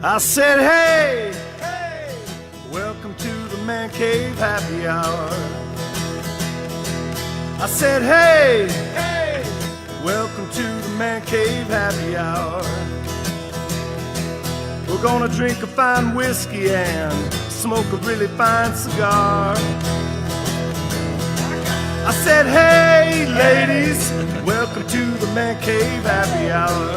I said, hey, hey, welcome to the Man Cave Happy Hour. I said, hey, hey, welcome to the Man Cave Happy Hour. We're gonna drink a fine whiskey and smoke a really fine cigar. I said, hey, ladies, welcome to the Man Cave Happy Hour.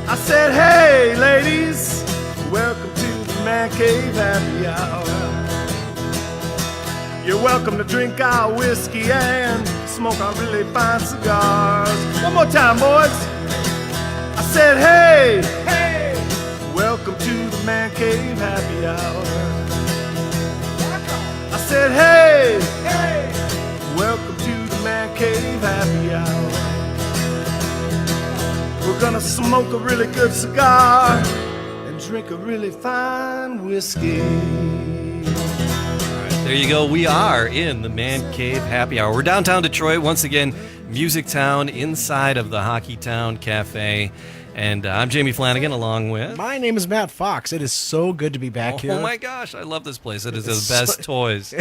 I said, hey, ladies, welcome to the Man Cave Happy Hour. You're welcome to drink our whiskey and smoke our really fine cigars. One more time, boys. I said, hey, hey, welcome to the Man Cave Happy Hour. I said, hey, hey, welcome to the Man Cave Happy Hour. We're gonna smoke a really good cigar and drink a really fine whiskey. There you go. We are in the Man Cave Happy Hour. We're downtown Detroit. Once again, MusicTown, inside of the Hockeytown Cafe. And I'm Jamie Flanagan, along with... My name is Matt Fox. It is so good to be back here. Oh, my gosh. I love this place. It is the best toys.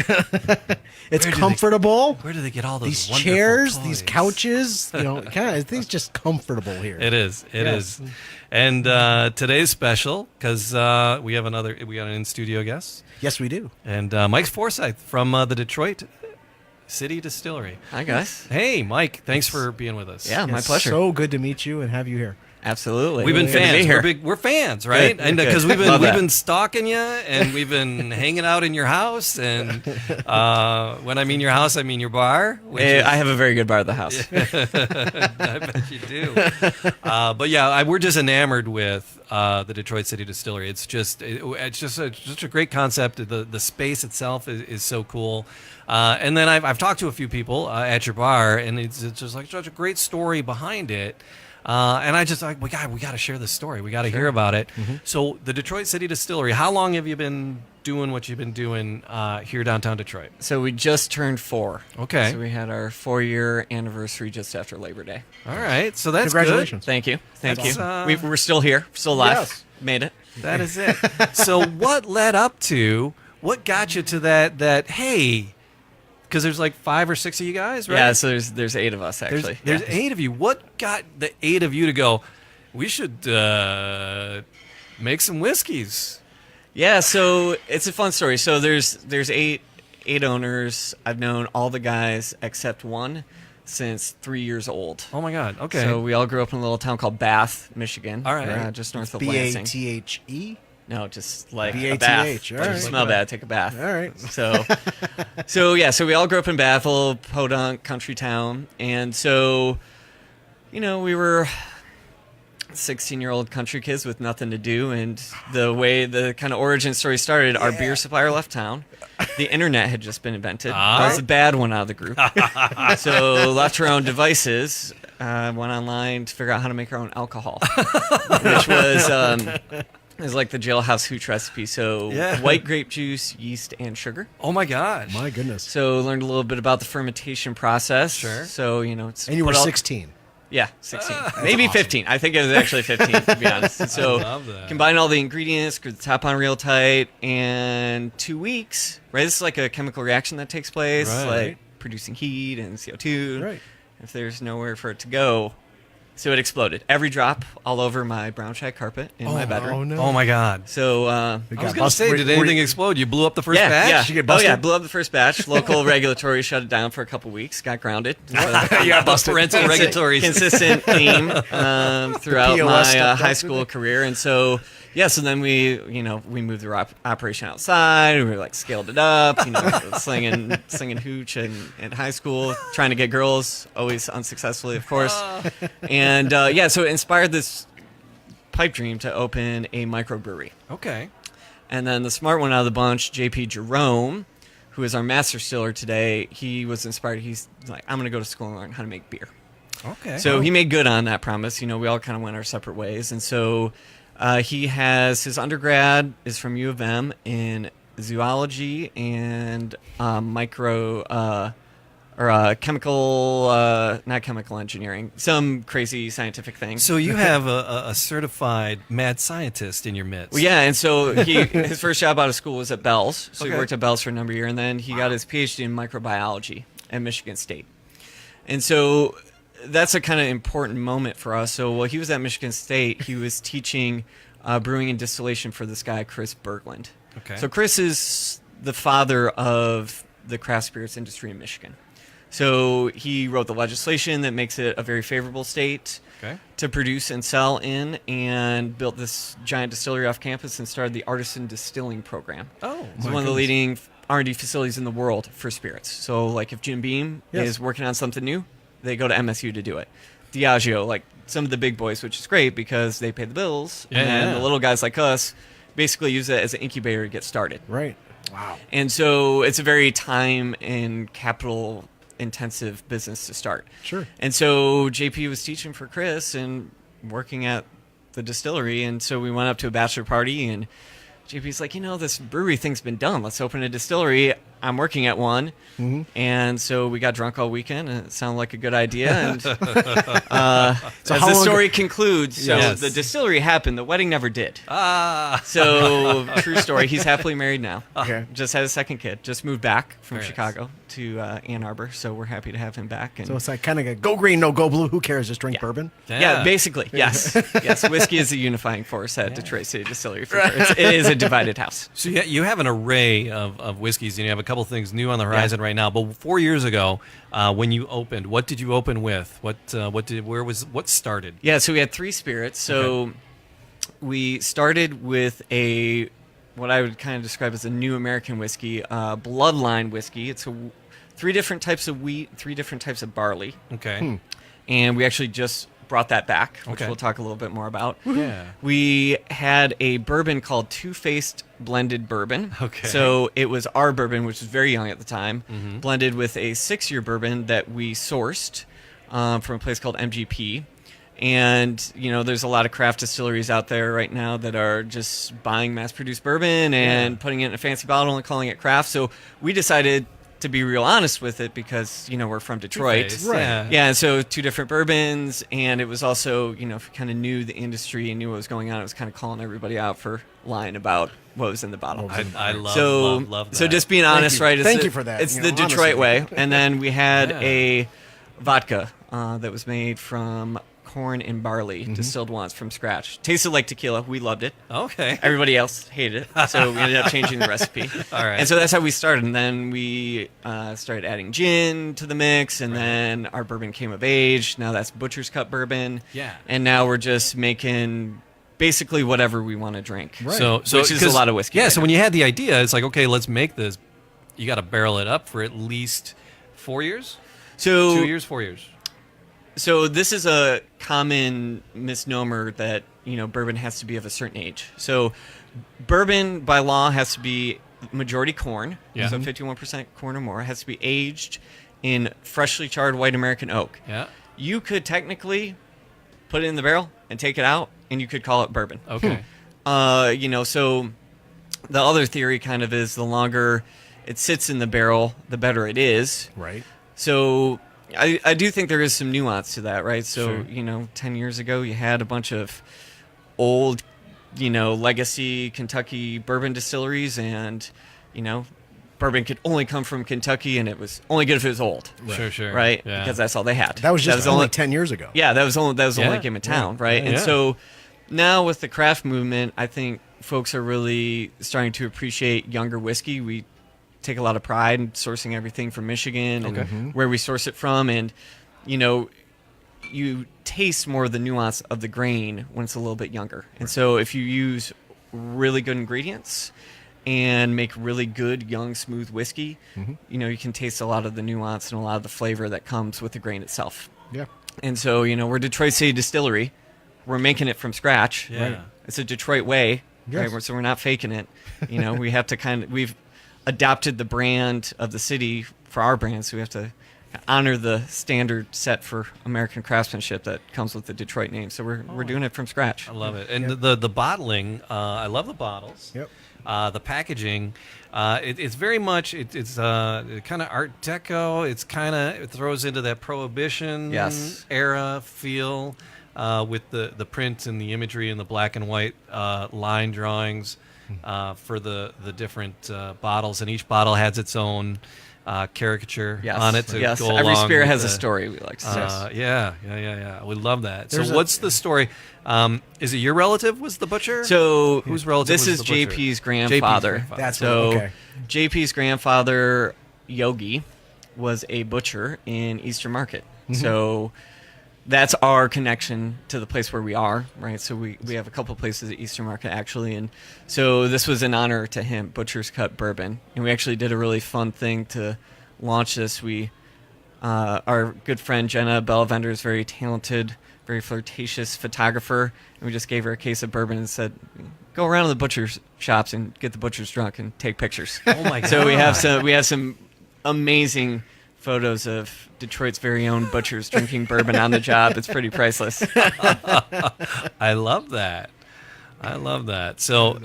It's comfortable. Where do they get all those these wonderful chairs, toys? these couches? You know, kind of. I think it's just comfortable here. It is. It is. And today's special because we got an in-studio guest. Yes, we do. And Mike Forsyth from the Detroit City Distillery. Hi, guys. Hey, Mike. Thanks for being with us. Yeah, my It's pleasure. So good to meet you and have you here. Absolutely. We've been Good to be fans. here. We're fans, right? Good, And good. because we've Love that. been stalking you, and we've been hanging out in your house. And when I mean your house, I mean your bar. Which is, I have a very good bar at the house. I bet you do. But yeah, we're just enamored with the Detroit City Distillery. It's just such a great concept. The space itself is so cool. And then I've talked to a few people at your bar, and it's just like such a great story behind it. And I just like, we got to share this story. We got to hear about it. Mm-hmm. So the Detroit City Distillery, how long have you been doing what you've been doing here downtown Detroit? So we just turned 4. Okay. So we had our 4-year anniversary just after Labor Day. All right. So that's Congratulations. Thank you. Thank you. That's, We're still here. Still alive. Yes. Made it. good. That is it. So what led up to, what got you to that hey, because there's like 5 or 6 of you guys, right? Yeah, so there's 8 of us, actually. There's 8 of you. What got the 8 of you to go, we should make some whiskeys? Yeah, so it's a fun story. So there's 8 owners. I've known all the guys except one since 3 years old. Oh, my God. Okay. So we all grew up in a little town called Bath, Michigan. All right. Just north of Lansing. B-A-T-H-E? No, just like a B-A-T-H, bath. all When you right. smell bad, take a bath. All right. So we all grew up in Bath, a little podunk country town. And so, we were 16-year-old country kids with nothing to do. And the way the kind of origin story started, our beer supplier left town. The internet had just been invented. That was the bad one out of the group. So left our own devices, went online to figure out how to make our own alcohol, which was... It's like the jailhouse hooch recipe. So white grape juice, yeast, and sugar. Oh, my gosh. My goodness. So learned a little bit about the fermentation process. Sure. So, it's... And you were 16. Yeah, 16. Maybe 15. I think it was actually 15, to be honest. So love that. combine all the ingredients, screw the top on real tight, and 2 weeks, right? This is like a chemical reaction that takes place, Right. like producing heat and CO2. Right. If there's nowhere for it to go... So it exploded. Every drop all over my brown shag carpet in my bedroom. Oh, no. Oh, my God. So I was going to say, did Were anything you- explode? You blew up the first yeah, batch? yeah. Did you get Oh busted? yeah, blew up the first batch. Local regulatory shut it down for a couple weeks. Got grounded. So You got busted. Parental regulatory. consistent theme throughout POS my stuff, high school career, and so so then we moved the operation outside. We were like scaled it up, slinging hooch in high school, trying to get girls, always unsuccessfully, of course. And so it inspired this pipe dream to open a microbrewery. Okay. And then the smart one out of the bunch, JP Jerome, who is our master distiller today, he was inspired. He's like, I'm going to go to school and learn how to make beer. Okay. So he made good on that promise. We all kind of went our separate ways. And so he has his undergrad is from U of M in zoology and or chemical, not chemical engineering, some crazy scientific thing. So you have a certified mad scientist in your midst. Well, yeah, and so his first job out of school was at Bell's. So he Okay. worked at Bell's for a number of years, and then he got his PhD in microbiology at Michigan State. And so that's a kind of important moment for us. So while he was at Michigan State, he was teaching brewing and distillation for this guy, Chris Berglund. Okay. So Chris is the father of the craft spirits industry in Michigan. So he wrote the legislation that makes it a very favorable state Okay. to produce and sell in, and built this giant distillery off campus and started the artisan distilling program. Oh, It's my one of the goodness. leading R&D facilities in the world for spirits. So like if Jim Beam Yes. is working on something new, they go to MSU to do it. Diageo, like some of the big boys, which is great because they pay the bills, Yeah, and then yeah. the little guys like us basically use it as an incubator to get started. Right. Wow. And so it's a very time and capital intensive business to start. Sure. And so JP was teaching for Chris and working at the distillery. And so we went up to a bachelor party, and JP's like, this brewery thing's been done. Let's open a distillery. I'm working at one. Mm-hmm. And so we got drunk all weekend, and it sounded like a good idea. And So as how the long story concludes, so Yes. the distillery happened. The wedding never did. Ah. So true story. He's happily married now. Okay. Just had a second kid. Just moved back from Very nice. Chicago to Ann Arbor. So we're happy to have him back. And So it's like kind of a go green, no go blue. Who cares? Just drink Yeah. bourbon. yeah, basically, yes, yes. Whiskey is a unifying force at Detroit City Distillery. For sure. It is a divided house. So you have an array of whiskeys, and you have a couple things new on the horizon right now. But 4 years ago, when you opened, what did you open with? What started? Yeah, so we had three spirits. So we started with what I would kind of describe as a new American whiskey, bloodline whiskey. It's three different types of wheat, three different types of barley, Okay. and we actually just brought that back, which Okay. we'll talk a little bit more about. Yeah. We had a bourbon called Two-Faced Blended Bourbon. Okay. So it was our bourbon, which was very young at the time, Mm-hmm. blended with a 6-year bourbon that we sourced from a place called MGP. And, there's a lot of craft distilleries out there right now that are just buying mass-produced bourbon and putting it in a fancy bottle and calling it craft. So we decided to be real honest with it because, we're from Detroit. Two-Faced, Right. Yeah. Yeah, and so two different bourbons, and it was also, if you kind of knew the industry and knew what was going on, it was kind of calling everybody out for lying about what was in the bottle. I love, so, love that. so just being honest, you. right? Thank you for that. It's You the know, Detroit way. honestly. And then we had Yeah. a vodka that was made from corn and barley, distilled once from scratch. Tasted like tequila. We loved it. Okay. Everybody else hated it, so we ended up changing the recipe. All right. And so that's how we started. And then we started adding gin to the mix, and then our bourbon came of age. Now that's Butcher's Cut bourbon. Yeah. And now we're just making basically whatever we want to drink. Right. So Which is a 'cause- lot of whiskey Yeah. right So now. when you had the idea, it's like, okay, let's make this. You got to barrel it up for at least 4 years, So 2 years, 4 years. So this is a common misnomer that, bourbon has to be of a certain age. So bourbon by law has to be majority corn, Yeah. so 51% corn or more. It has to be aged in freshly charred white American oak. Yeah. You could technically put it in the barrel and take it out, and you could call it bourbon. Okay. So the other theory kind of is the longer it sits in the barrel, the better it is. Right. So I do think there is some nuance to that, right? So, Sure. 10 years ago, you had a bunch of old, legacy Kentucky bourbon distilleries, and, bourbon could only come from Kentucky, and it was only good if it was old, Sure. right? Yeah. Because that's all they had. That was just only only 10 years ago. yeah, that was the Yeah. only game in town, right? Yeah. And Yeah. so now with the craft movement, I think folks are really starting to appreciate younger whiskey. We take a lot of pride in sourcing everything from Michigan and Okay. where we source it from, and you taste more of the nuance of the grain when it's a little bit younger. And so if you use really good ingredients and make really good young smooth whiskey, you can taste a lot of the nuance and a lot of the flavor that comes with the grain itself. Yeah. And so, we're Detroit City Distillery. We're making it from scratch. Yeah. Right. It's a Detroit way, Yes. right? So we're not faking it. We have to we've adopted the brand of the city for our brand, so we have to honor the standard set for American craftsmanship that comes with the Detroit name. So we're doing it from scratch. I love it. And the bottling, I love the bottles. Yep. The packaging, it's very much it's kind of Art Deco. It throws into that Prohibition era feel with the print and the imagery and the black and white line drawings for the different bottles, and each bottle has its own caricature on it to go Every along spear with has the, a story, we like to say. Yeah. We love that. There's so what's the story? Is it your relative was the butcher? So whose relative this was is the butcher? JP's grandfather. That's so okay. JP's grandfather, Yogi, was a butcher in Eastern Market. So that's our connection to the place where we are, right? So we have a couple places at Eastern Market, actually. And so this was in honor to him, Butcher's Cut Bourbon. And we actually did a really fun thing to launch this. Our good friend Jenna Bellvender is very talented, very flirtatious photographer. And we just gave her a case of bourbon and said, go around to the butcher's shops and get the butchers drunk and take pictures. Oh, my God. So we have some amazing photos of Detroit's very own butchers drinking bourbon on the job. It's pretty priceless. I love that. So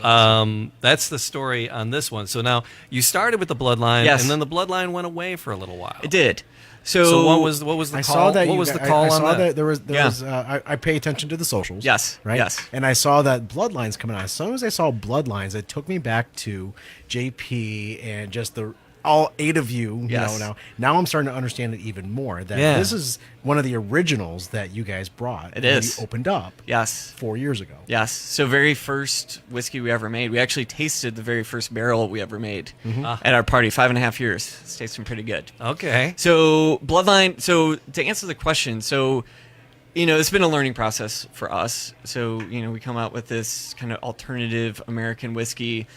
that's the story on this one. So now you started with the bloodline, and then the bloodline went away for a little while. It did. So what was the I call? saw that what was the call I on saw that? there was I pay attention to the socials. Yes. Right. Yes. And I saw that Bloodlines coming on. As soon as I saw Bloodlines, it took me back to JP and just all 8 of you. Yes. Now I'm starting to understand it even more. That this is one of the originals that you guys brought. It that is. you opened up. Yes. 4 years ago. Yes. So very first whiskey we ever made. We actually tasted the very first barrel we ever made at our party. 5.5 years. It's tasting pretty good. Okay. So Bloodline. So to answer the question, it's been a learning process for us. So we come out with this kind of alternative American whiskey.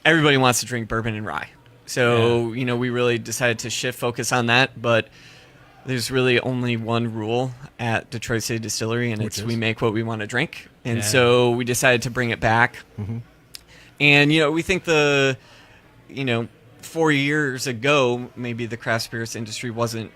Everybody wants to drink bourbon and rye. So, we really decided to shift focus on that, but there's really only one rule at Detroit City Distillery, and it's we make what we want to drink. And so we decided to bring it back. And, we think 4 years ago, maybe the craft spirits industry wasn't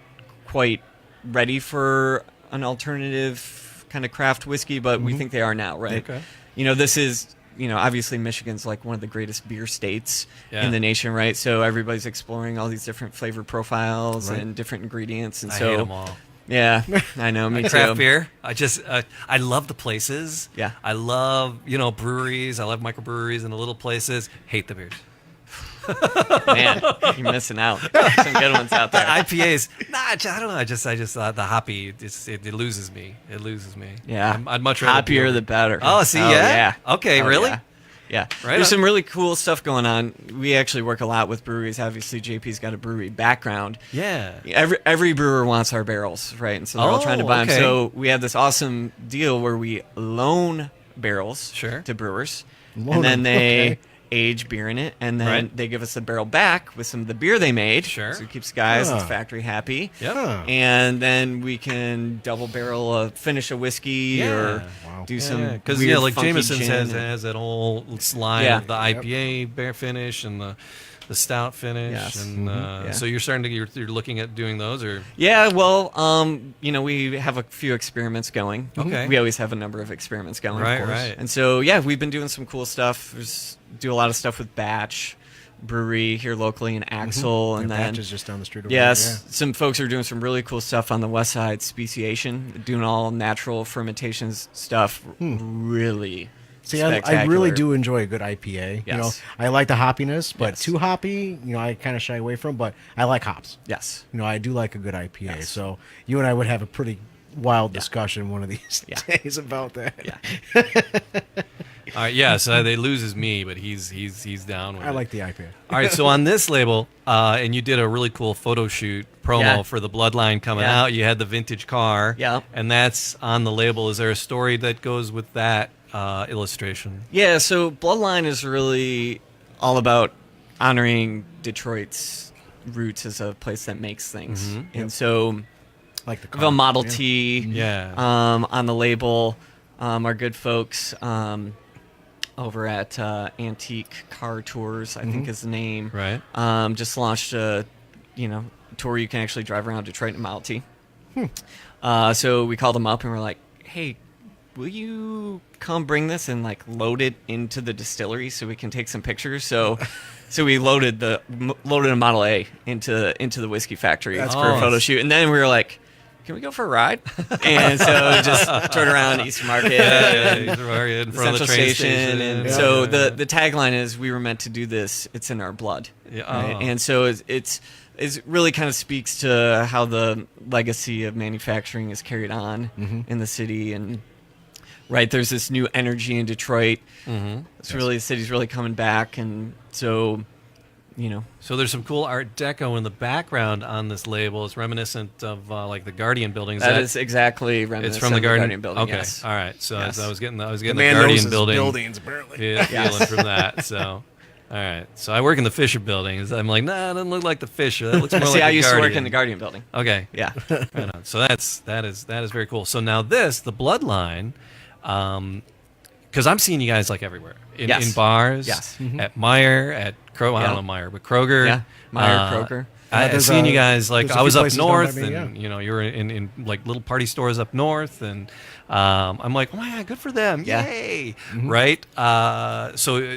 quite ready for an alternative kind of craft whiskey, but we think they are now, right? Okay. This is... obviously Michigan's like one of the greatest beer states in the nation, right? So everybody's exploring all these different flavor profiles and different ingredients, and I so hate them all. Yeah, I know, me too. Craft beer. I love the places. Yeah. I love breweries. I love microbreweries and the little places. Hate the beers. Man, you're missing out. Some good ones out there. IPAs. I don't know. I just the hoppy. It loses me. Yeah, I'd much rather hoppier the better. Yeah. Okay, really? Yeah. Right There's on. some really cool stuff going on. We actually work a lot with breweries. Obviously, JP's got a brewery background. Yeah. Every brewer wants our barrels, right? And so they're all trying to buy okay. them. So we have this awesome deal where we loan barrels to brewers, and then they age beer in it, and then they give us the barrel back with some of the beer they made. Sure. So it keeps guys and factory happy. Yeah. And then we can double barrel finish a whiskey or do some because weird, like funky Jameson's gin has that whole line of the IPA beer finish and the stout finish. Yes. And so you're starting to you're looking at doing those, or well, we have a few experiments going. Okay. We always have a number of experiments going, Right, of course. right. And so we've been doing some cool stuff. Do a lot of stuff with Batch Brewery here locally in Axel, and then Batch is just down the street over some folks are doing some really cool stuff on the west side, Speciation, doing all natural fermentations stuff. Really See, I really do enjoy a good IPA. Yes. I like the hoppiness, but too hoppy, I kind of shy away from. But I like hops. Yes. I do like a good IPA. Yes. So you and I would have a pretty wild discussion one of these days about that. Yeah. all right, so they loses me, but he's down with I it. like the IPA. All right, so on this label, and you did a really cool photo shoot promo for the Bloodline coming out. You had the vintage car, and that's on the label. Is there a story that goes with that illustration? Yeah, so Bloodline is really all about honoring Detroit's roots as a place that makes things. And so Like the we have a car. Model T Yeah. on the label. Our good folks over at Antique Car Tours, I think is the name. Right. Just launched a tour you can actually drive around Detroit in a Model T. So we called them up and we're like, hey, will you come bring this and like load it into the distillery so we can take some pictures? So we loaded a Model A into the whiskey factory for a photo shoot, and then we were like, can we go for a ride? And so we just turned around Eastern Market, Eastern Market in front of the Central train Station. And so the tagline is, we were meant to do this, it's in our blood. Yeah. Right? And so it's really kind of speaks to how the legacy of manufacturing is carried on in the city. And right, there's this new energy in Detroit. It's really, the city's really coming back. And so, you know. So there's some cool Art Deco in the background on this label. It's reminiscent of like the Guardian building. That is exactly reminiscent it's from the Guardian building. Okay, Yes. all right. So Yes. I was getting the man Guardian knows his building buildings, apparently. feeling from that. So all right. So I work in the Fisher building. I'm like, nah, it doesn't look like the Fisher. That looks more See, like I the used Guardian. to work in the Guardian building. Okay. Yeah. Right on. So that is very cool. So now the Bloodline, because I'm seeing you guys like everywhere in bars, at Meijer, at Kroger. I don't know Meijer, but Kroger. Yeah. Meijer, Kroger. I've seen you guys like there's a I was few up places down north, by me, and you know you were in like little party stores up north, and I'm like, oh my god, good for them, Yeah. yay, right? So.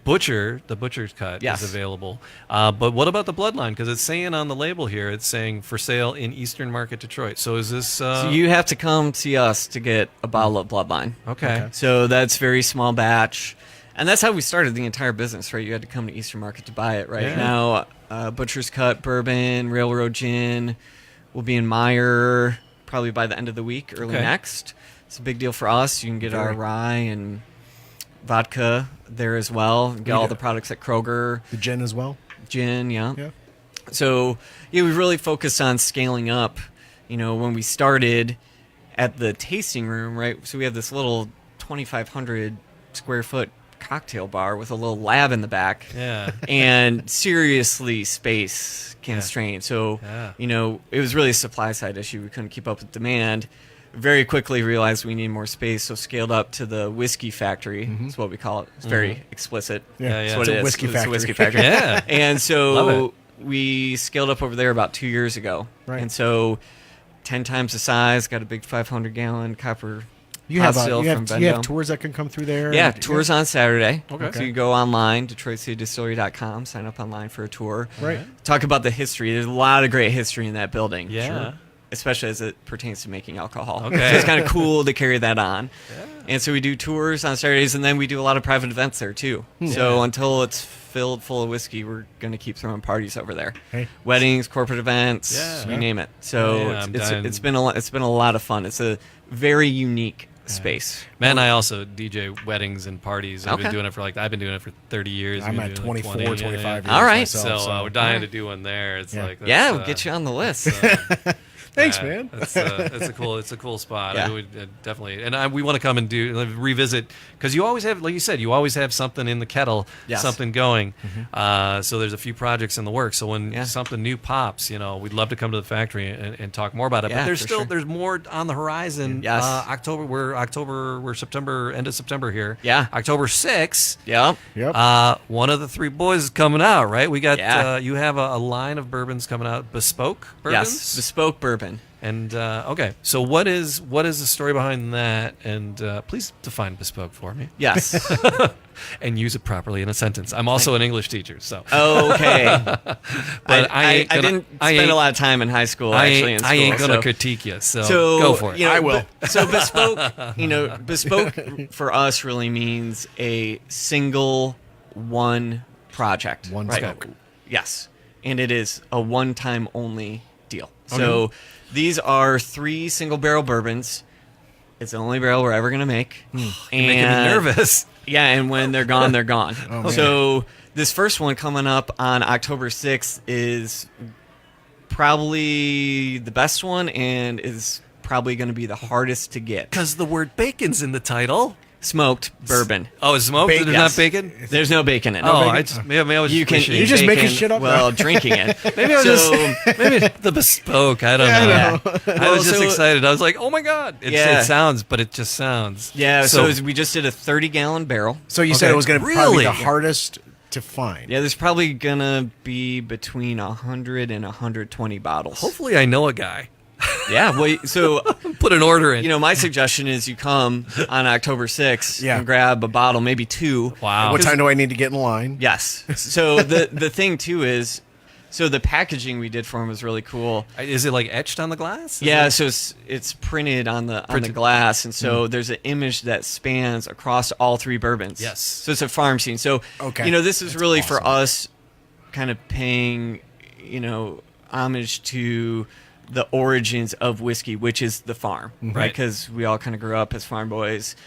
The butcher's cut Yes. is available. But what about the Bloodline? Because it's saying on the label here, it's saying for sale in Eastern Market, Detroit. So is this... So you have to come see us to get a bottle of Bloodline. Okay. So that's very small batch. And that's how we started the entire business, right? You had to come to Eastern Market to buy it, right? Yeah. Now, Butcher's Cut, Bourbon, Railroad Gin will be in Meijer probably by the end of the week, early next. It's a big deal for us. You can get our rye and vodka there as well. Get all the products at Kroger. The gin as well. Gin, yeah. Yeah. So, we really focused on scaling up. You know, when we started at the tasting room, right? So we have this little 2,500 square foot cocktail bar with a little lab in the back. Yeah. And seriously space constrained. So, you know, it was really a supply side issue. We couldn't keep up with demand. Very quickly realized we need more space, so scaled up to the whiskey factory. That's what we call it. It's very explicit. Yeah, That's what it's a it is. whiskey It's a factory. whiskey factory. Yeah. And Love so we scaled up over there about 2 years ago. Right. And so 10 times the size, got a big 500-gallon copper You pot have still from you have Bendo. tours that can come through there. Yeah, tours on Saturday. Okay. So you go online, DetroitCityDistillery.com, sign up online for a tour. Right. Talk about the history. There's a lot of great history in that building. Yeah. Sure. Especially as it pertains to making alcohol. Okay. So it's kind of cool to carry that on. Yeah. And so we do tours on Saturdays, and then we do a lot of private events there, too. So until it's filled full of whiskey, we're going to keep throwing parties over there. Hey. Weddings, corporate events, you name it. So it's been a lot of fun. It's a very unique space. Man, I also DJ weddings and parties. I've been doing it for 30 years. I'm You've at been doing 24, 20, 25 years. All right. myself, So we're dying to do one there. It's like that's, Yeah, we'll get you on the list. Thanks, man. It's a cool spot. Yeah. I would definitely, and we want to come and revisit because you always have, like you said, you always have something in the kettle, something going. So there's a few projects in the works. So when something new pops, you know, we'd love to come to the factory and talk more about it. But there's still there's more on the horizon. Yes. We're September, end of September here. Yeah. October 6th. Yep. One of the three boys is coming out, right? We got you have a line of bourbons coming out, bespoke bourbons. Yes, bespoke bourbon. And okay, so what is the story behind that? And please define bespoke for me. Yes. And use it properly in a sentence. I'm also an English teacher, so. Okay. But I didn't spend a lot of time in high school. I school, ain't gonna critique you. So go for it. You know, I will. So bespoke, bespoke for us really means a single one project. One right? smoke. Yes, and it is a one-time only deal. So these are 3 single barrel bourbons. It's the only barrel we're ever going to make. You're making me nervous. Yeah, and when they're gone, they're gone. Oh, So this first one coming up on October 6th is probably the best one and is probably going to be the hardest to get. Because the word bacon's in the title. Smoked bourbon. Oh, it's smoked? There's not bacon? There's no bacon in it. Oh, maybe I was You just can wishing. You're just making bacon shit up while now. drinking it. Maybe I was maybe the bespoke. I don't know. I was just so- excited. I was like, oh my god! It sounds, but it just sounds. Yeah, so we just did a 30-gallon barrel. So you said it was going to probably Really? be the hardest to find. Yeah, there's probably gonna be between 100 and 120 bottles. Hopefully, I know a guy. Yeah, well, so Put an order in. my suggestion is you come on October 6th Yeah. and grab a bottle, maybe two. Wow. What time do I need to get in line? Yes. So the thing too is, so the packaging we did for him was really cool. Is it like etched on the glass? Is Yeah, it- so it's printed on the glass, and so there's an image that spans across all three bourbons. Yes. So it's a farm scene. So Okay. this is That's really for awesome. us, kind of paying homage to the origins of whiskey, which is the farm, right? Right. Because we all kind of grew up as farm boys,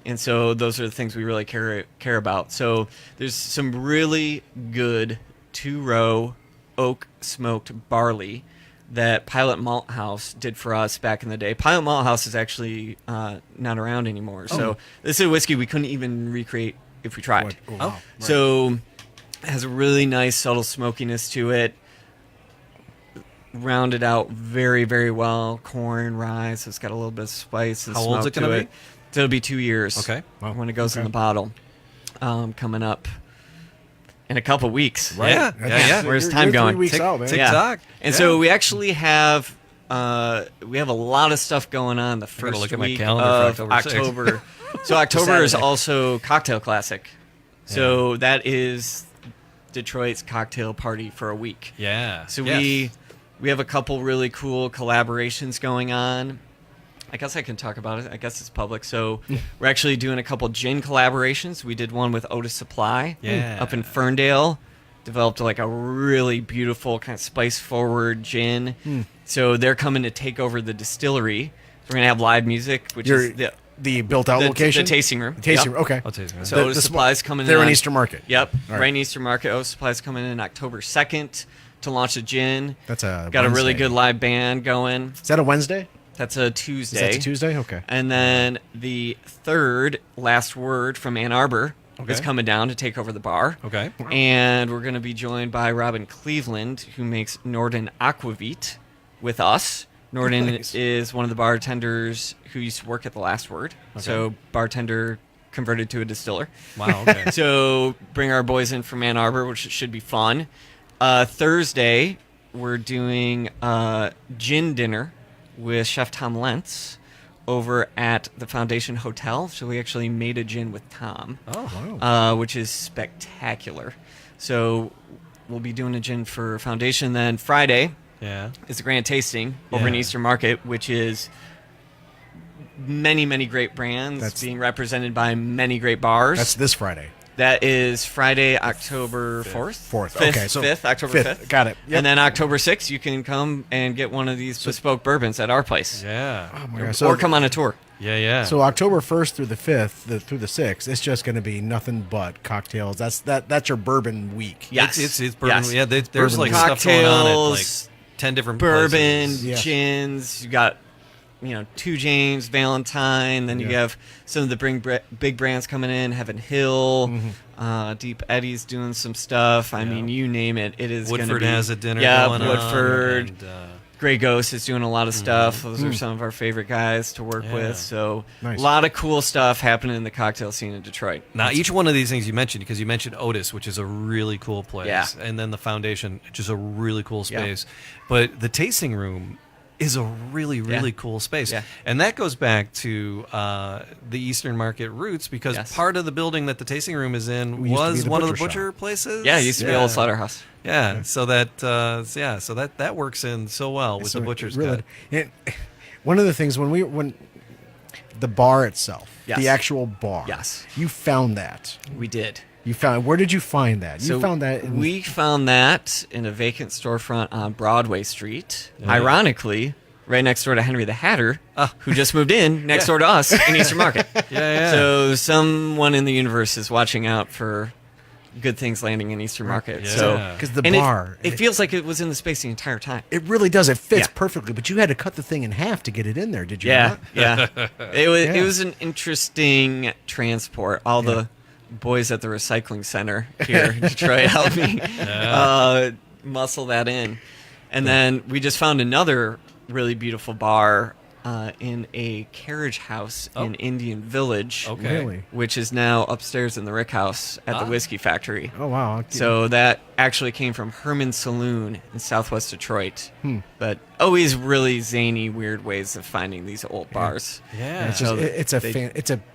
and so those are the things we really care about. So there's some really good 2-row oak smoked barley that Pilot Malt House did for us back in the day. Pilot Malt House is actually not around anymore. So this is a whiskey we couldn't even recreate if we tried. Oh, wow. So it has a really nice subtle smokiness to it. Rounded out very, very well. Corn, rye, so it's got a little bit of spice and How smoke old's it to gonna it. be? So it'll be 2 years. Okay. Wow. When it goes in Okay. the bottle. Coming up in a couple weeks. Right. Yeah, That's- yeah. Where's you're- time you're going? 3 weeks Tick- out, man. tick- Yeah. TikTok. And Yeah. so we actually have a lot of stuff going on the gotta first look at my week calendar of for October 6th. October. So October is Saturday. also Cocktail Classic. So that is Detroit's cocktail party for a week. Yeah. So Yes. we have a couple really cool collaborations going on. I guess I can talk about it. I guess it's public. So we're actually doing a couple gin collaborations. We did one with Otis Supply Yeah. up in Ferndale. Developed like a really beautiful kind of spice forward gin. So they're coming to take over the distillery. We're gonna have live music, which is the built out the location? the tasting room. The tasting Yep. room. Okay. I'll taste it. So The- Otis the Supply's coming They're in in Easter Market. Yep. All right. Right in Easter Market. Otis Supply's coming in October 2nd to launch a gin. That's a Got a really Wednesday. good live band going. Is that a Wednesday? That's a Tuesday. Is that a Tuesday? Okay. And then the third Last Word from Ann Arbor is Okay. coming down to take over the bar. Okay. And we're going to be joined by Robin Cleveland, who makes Norden Aquavit with us. Norden Nice. is one of the bartenders who used to work at the Last Word. So bartender converted to a distiller. Wow. Okay. So bring our boys in from Ann Arbor, which should be fun. Thursday, we're doing gin dinner with Chef Tom Lentz over at the Foundation Hotel. So we actually made a gin with Tom, Wow. which is spectacular. So we'll be doing a gin for Foundation. Then Friday Yeah. is a grand tasting over in Yeah. Easter Market, which is many, many great brands That's- being represented by many great bars. That's this Friday. That is Friday, October 4th? 4th. 5th, Okay, so 5th, October 5th. 5th. Got it. Yep. And then October 6th, you can come and get one of these bespoke bourbons at our place. Yeah. Oh my God. Or come on a tour. Yeah. Yeah. So October 1st through the 5th, through the 6th, it's just going to be nothing but cocktails. That's your bourbon week. Yes. It's bourbon. Yes. Yeah. There's Bourbon like week. stuff going on at like Cocktails, 10 different Bourbon, places. Yeah. gins. You got, Two James, Valentine. Then you Yeah. have some of the big brands coming in. Heaven Hill, Mm-hmm. Deep Eddy's doing some stuff. I mean, you name it. It is going to Woodford be. has a dinner Yeah, going on. Woodford. And, Grey Ghost is doing a lot of stuff. Those are some of our favorite guys to work Yeah. with. So Nice. a lot of cool stuff happening in the cocktail scene in Detroit. now, each one of these things you mentioned, because you mentioned Otis, which is a really cool place, Yeah. and then the Foundation, which is a really cool Yeah. space. But the tasting room is a really, really Yeah. cool space. Yeah. And that goes back to the Eastern Market roots, because Yes. part of the building that the tasting room is in Used to be was the one of the butcher butcher places. Yeah, it used to be Yeah. Old Slaughterhouse. Yeah, so that works in so well with So the it butcher's really, cut. one of the things when the bar itself, Yes. the actual bar, Yes. you found that. We did. Where did you find that? So You found that in, we found that in a vacant storefront on Broadway Street. Yeah. Ironically, right next door to Henry the Hatter, who just moved in next door to us in Eastern Market. Yeah. So someone in the universe is watching out for good things landing in Eastern Market. Yeah. So because the and bar it feels like it was in the space the entire time. it really does. It fits Yeah. perfectly, but you had to cut the thing in half to get it in there. Did you? Yeah, not? yeah. It Yeah. was an interesting transport. All the boys at the recycling center here in Detroit helped me muscle that in. And then we just found another really beautiful bar in a carriage house in Indian Village, Okay. Really? which is now upstairs in the Rick House at the Whiskey Factory. Oh wow. So that actually came from Herman's Saloon in Southwest Detroit. But always really zany, weird ways of finding these old bars. Yeah. It's just they-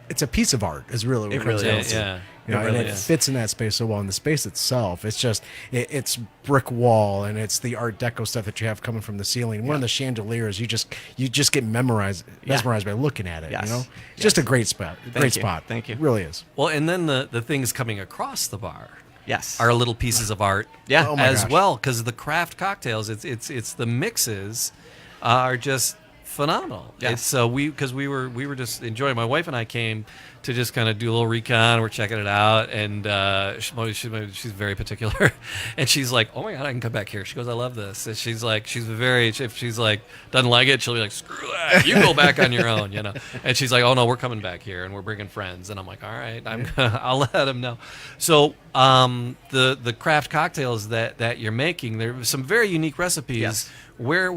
it's a piece of art is really what It it comes really down is. to. Yeah. You know, It and really it is. fits in that space so well. And the space itself, it's just it's brick wall, and it's the Art Deco stuff that you have coming from the ceiling. One of the chandeliers, you just get mesmerized by looking at it. Yes. You know, it's just a great spot. Great you. spot. Thank you. It really is. Well, and then the things coming across the bar Yes. are little pieces of art Yeah. Oh my as gosh. well, because the craft cocktails, it's the mixes are just phenomenal. Yeah. It's we were just enjoying. My wife and I came to just kind of do a little recon. We're checking it out, and she's very particular, and she's like, "Oh my god, I can come back here." She goes, "I love this." And she's like, if she's like doesn't like it, she'll be like, "Screw that, you go back on your own," you know. And she's like, "Oh no, we're coming back here, and we're bringing friends." And I'm like, "All right, I'll let them know." So the craft cocktails that you're making, there are some very unique recipes. Yes. Where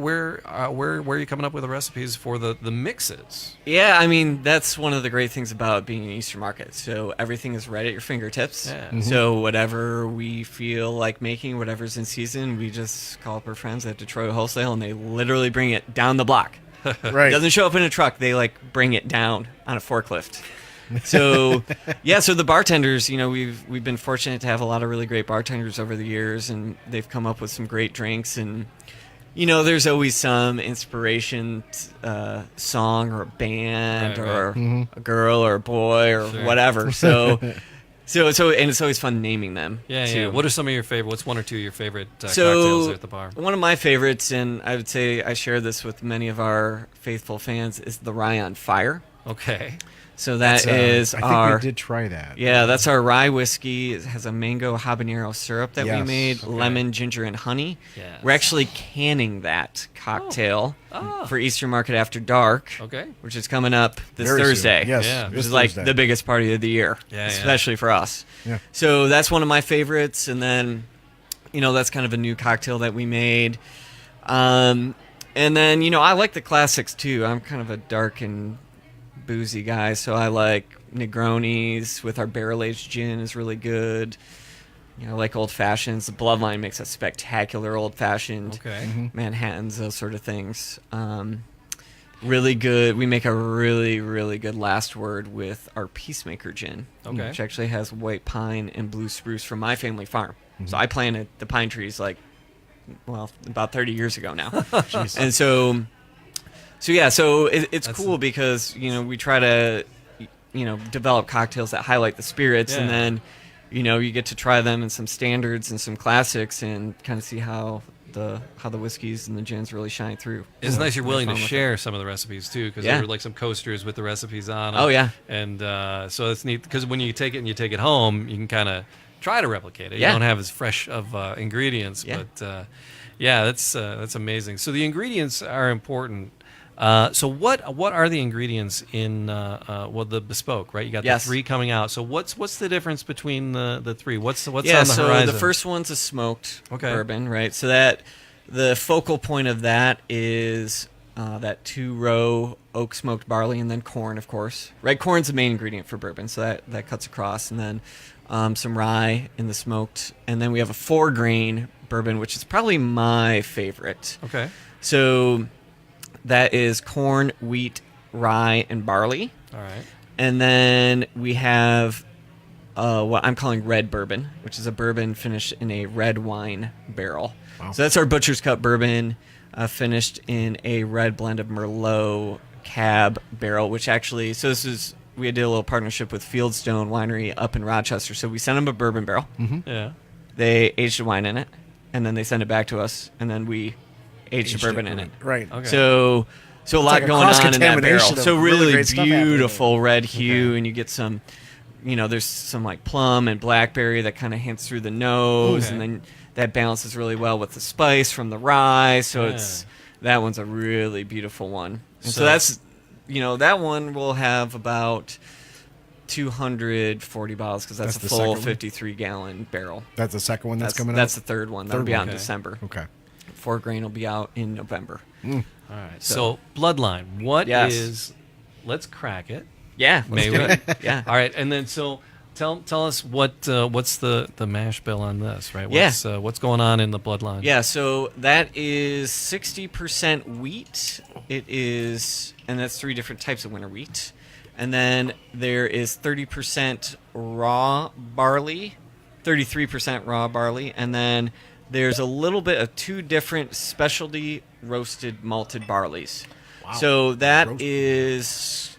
are you coming up with the recipes for the mixes? Yeah, I mean, that's one of the great things about being an Eastern market. So everything is right at your fingertips. Yeah. So whatever we feel like making, whatever's in season, we just call up our friends at Detroit Wholesale, and they literally bring it down the block. Right. It doesn't show up in a truck. They bring it down on a forklift. So yeah, so the bartenders, we've been fortunate to have a lot of really great bartenders over the years, and they've come up with some great drinks. And there's always some inspiration, song or a band Right, or a girl or a boy or Sure. whatever. So and it's always fun naming them. Yeah, too. yeah. What are some of your favorite? What's one or two of your favorite So cocktails at the bar? one of my favorites, and I would say I share this with many of our faithful fans, is the Rye on Fire. Okay. So that That's, is I think our we did try that. Yeah, that's our rye whiskey. It has a mango habanero syrup that we Yes. made, Okay. lemon, ginger, and honey. Yes. We're actually canning that cocktail Oh. for Eastern Market After Dark, Okay. which is coming up this Very soon. Thursday. Yes. Yeah. Which this is like Thursday. the biggest party of the year, Yeah, yeah. especially for us. Yeah. So that's one of my favorites, and then, that's kind of a new cocktail that we made. And then, I like the classics too. I'm kind of a dark and boozy guy, so I like Negronis with our barrel-aged gin is really good. I like old fashions. The Bloodline makes a spectacular old fashioned. Okay. Manhattans, those sort of things. Really good. We make a really, really good last word with our Peacemaker gin, Okay. which actually has white pine and blue spruce from my family farm. So I planted the pine trees about 30 years ago now. And so it's That's- cool because we try to develop cocktails that highlight the spirits, and Yeah. then you get to try them in some standards and some classics and kind of see how the whiskeys and the gins really shine through. It's nice you're willing to fun with share some of the recipes too, because Yeah. there were like some coasters with the recipes on 'em. Oh, yeah. And so it's neat because when you take it and you take it home, you can kind of try to replicate it. Yeah. You don't have as fresh of ingredients, Yeah. but that's amazing. So the ingredients are important. So what are the ingredients in the bespoke, right? You got Yes. the three coming out. So what's the difference between the three? What's on the so horizon? the first one's a smoked Okay. bourbon, right? So that the focal point of that is that 2-row oak smoked barley and then corn, of course. Red corn's the main ingredient for bourbon, so that cuts across, and then some rye in the smoked, and then we have a 4-grain bourbon, which is probably my favorite. Okay. So that is corn, wheat, rye, and barley. All right. And then we have what I'm calling red bourbon, which is a bourbon finished in a red wine barrel. Wow. So that's our Butcher's Cut bourbon, finished in a red blend of Merlot cab barrel, which actually, we did a little partnership with Fieldstone Winery up in Rochester. So we sent them a bourbon barrel. Yeah. They aged the wine in it, and then they send it back to us, and then we aged the bourbon in it. Right. Okay. So a lot like a going on in that barrel. cross-contamination of So really really great stuff happening. beautiful red hue, and you get some, there's some like plum and blackberry that kind of hints through the nose, Okay. and then that balances really well with the spice from the rye. So Yeah. that one's a really beautiful one. And so So- that's, that one will have about 240 bottles because that's That's a the full second one? 53-gallon barrel. That's the second one that's coming That's out. the third one. Third That'll be one. out in Okay. December. Okay. 4 grain will be out in November. All right. So Bloodline. What is? Let's crack it. Yeah. May Let's do we? it. Yeah. All right. And then so tell us what's the mash bill on this, right? What's going on in the Bloodline? Yeah. So that is 60% wheat. It is, and that's 3 different types of winter wheat. And then there is 30% raw barley, 33% raw barley, and then there's a little bit of 2 different specialty roasted malted barleys. Wow. So that is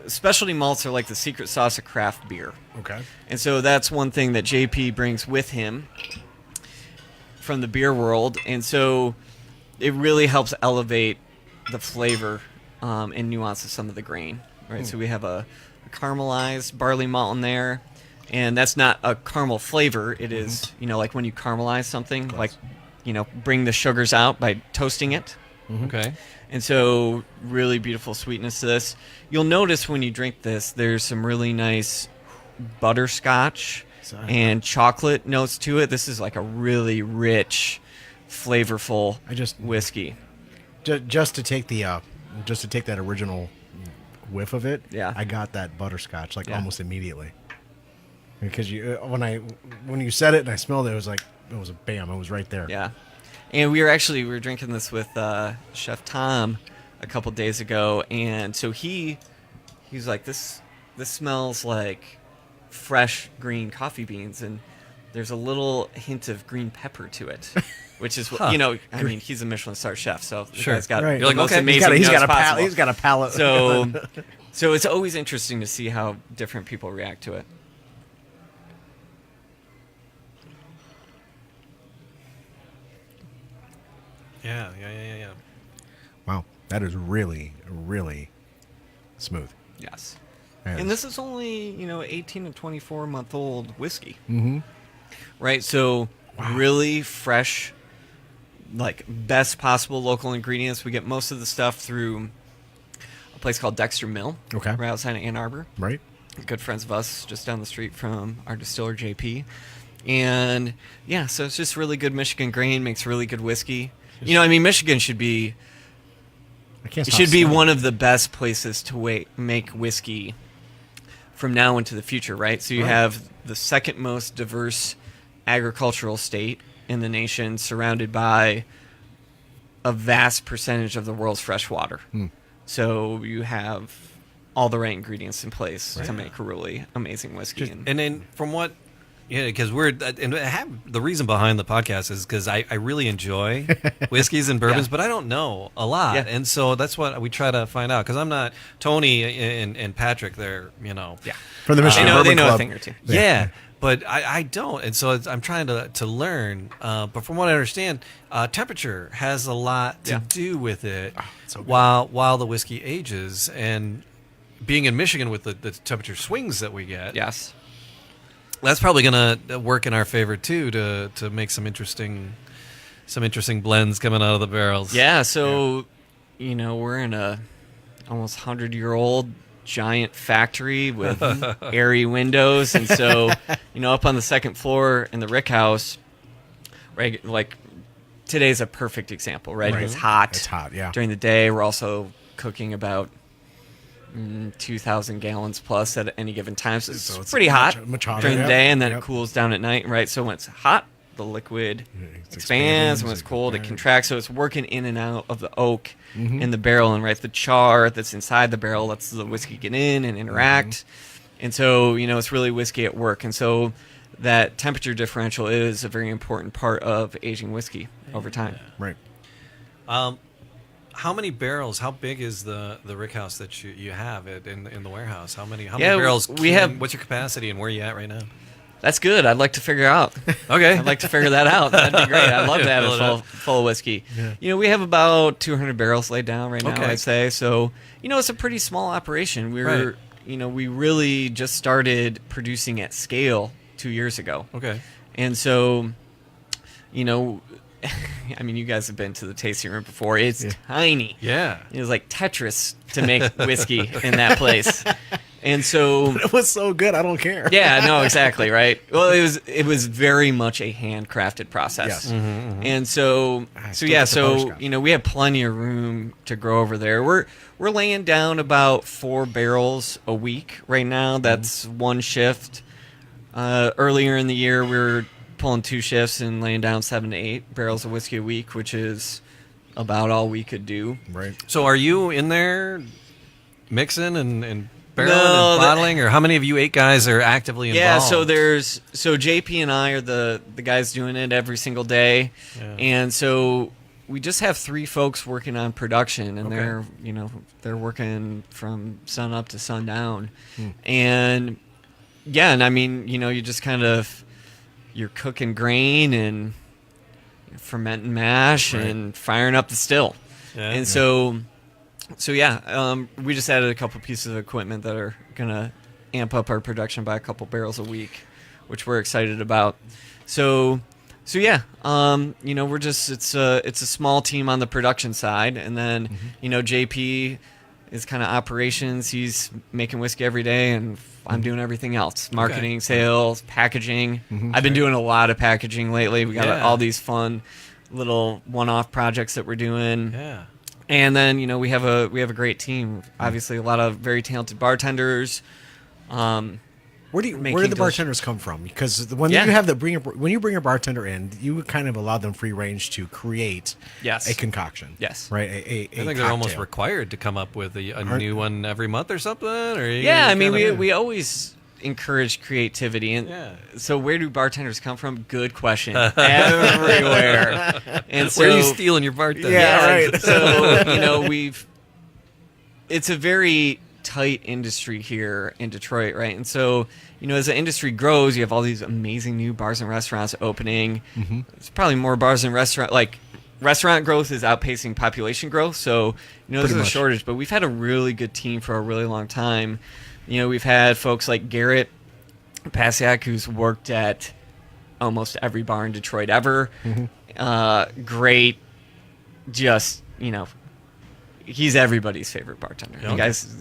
specialty malts are like the secret sauce of craft beer. Okay. And so that's one thing that JP brings with him from the beer world, and so it really helps elevate the flavor and nuance of some of the grain. Right, so we have a caramelized barley malt in there, and that's not a caramel flavor. It is, like when you caramelize something, like, bring the sugars out by toasting it. Okay. And so really beautiful sweetness to this. You'll notice when you drink this, there's some really nice butterscotch and chocolate notes to it. This is like a really rich, flavorful whiskey. Just to take that original whiff of it, yeah, I got that butterscotch almost immediately, because when you said it and I smelled it, it was a bam, it was right there. Yeah. And we were drinking this with Chef Tom a couple days ago, and so he's like, this smells like fresh green coffee beans, and there's a little hint of green pepper to it. Which is what, I mean, he's a Michelin star chef, so the guy's got right. the most amazing he's nose got possible. He's got a palate. So it's always interesting to see how different people react to it. Yeah. Wow, that is really, really smooth. Yes. And this is only, 18 to 24-month-old whiskey. Mm-hmm. Right, so really fresh, like best possible local ingredients. We get most of the stuff through a place called Dexter Mill, okay, right outside of Ann Arbor. Right. Good friends of us, just down the street from our distiller JP. And yeah, so it's just really good Michigan grain, makes really good whiskey. Michigan should be one of the best places to make whiskey from now into the future, right? So you have the second most diverse agricultural state in the nation, surrounded by a vast percentage of the world's fresh water. So you have all the right ingredients in place to make a really amazing whiskey. And then from what... Yeah, because the reason behind the podcast is because I really enjoy whiskeys and bourbons, but I don't know a lot, and so that's what we try to find out. Because I'm not Tony and Patrick; they're from the Michigan Bourbon they know Club. a thing or two. Yeah, but I don't, and so I'm trying to learn. But from what I understand, temperature has a lot to do with it. So while the whiskey ages, and being in Michigan with the temperature swings that we get, yes. That's probably gonna work in our favor too, to make some interesting blends coming out of the barrels. Yeah, so we're in a almost 100-year-old giant factory with airy windows, and so up on the second floor in the Rick House, right? Like today's a perfect example, right? It's hot. It's hot, yeah. During the day, we're also cooking about 2,000 gallons plus at any given time. So it's pretty hot much hotter, during the day, and then it cools down at night, right? So when it's hot, the liquid expands. When it's cold, it contracts. So it's working in and out of the oak in the barrel, and the char that's inside the barrel lets the whiskey get in and interact. And so, it's really whiskey at work. And so that temperature differential is a very important part of aging whiskey over time. Right. How many barrels? How big is the rick house that you have in the warehouse? How many barrels? We have. What's your capacity and where are you at right now? That's good. I'd like to figure out. Okay, I'd like to figure that out. That'd be great. I'd love to have it full of whiskey. Yeah. We have about 200 barrels laid down right now. I'd say so. It's a pretty small operation. We really just started producing at scale 2 years ago. Okay, and so, I mean, you guys have been to the tasting room before. It's tiny. Yeah. It was like Tetris to make whiskey in that place. And so It was so good, I don't care. yeah, no, exactly, right. Well, it was very much a handcrafted process. Yes. And so still yeah, get the so butterscotch. we have plenty of room to grow over there. We're laying down about 4 barrels a week right now. That's one shift. Earlier in the year, we were pulling 2 shifts and laying down 7 to 8 barrels of whiskey a week, which is about all we could do. Right. So are you in there mixing and barreling No, and bottling, or how many of you 8 guys are actively involved? Yeah, so JP and I are the guys doing it every single day, and so we just have 3 folks working on production, and they're working from sun up to sundown, and yeah, and I mean you just kind of you're cooking grain and fermenting mash and firing up the still, and so we just added a couple pieces of equipment that are gonna amp up our production by a couple barrels a week, which we're excited about. So yeah, we're just it's a small team on the production side, and then JP is kind of operations. He's making whiskey every day, and I'm doing everything else: marketing, sales, packaging. I've been doing a lot of packaging lately. We got all these fun little one-off projects that we're doing. Yeah. And then we have a great team. Obviously, a lot of very talented bartenders. Where do the bartenders come from? Because when you bring a bartender in, you kind of allow them free range to create a concoction. Yes. Right. I think they're almost required to come up with a new one every month or something. Or I mean, we always encourage creativity, and so where do bartenders come from? Good question. Everywhere. And so, where are you stealing your bartenders? right. So it's a very tight industry here in Detroit, right? And so as the industry grows, you have all these amazing new bars and restaurants opening. It's probably more bars and restaurant restaurant growth is outpacing population growth, so there's a shortage, but we've had a really good team for a really long time. We've had folks like Garrett Pasiak, who's worked at almost every bar in Detroit ever. Great, just he's everybody's favorite bartender. The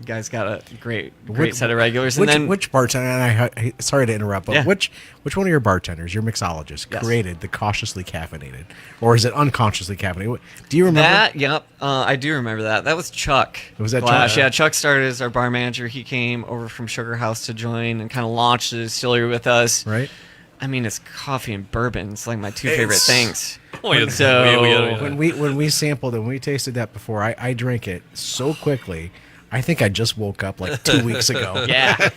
guy's got a great set of regulars. Which bartender? And sorry to interrupt, but which one of your bartenders, your mixologist, created the cautiously caffeinated, or is it unconsciously caffeinated? Do you remember that? Yep, I do remember that. That was Chuck. Was that Glass. Chuck? Yeah, Chuck started as our bar manager. He came over from Sugar House to join and kind of launched the distillery with us. Right. I mean, it's coffee and bourbon. It's like my 2 favorite things. When we sampled and we tasted that before, I drank it so quickly. I think I just woke up like 2 weeks ago. Yeah.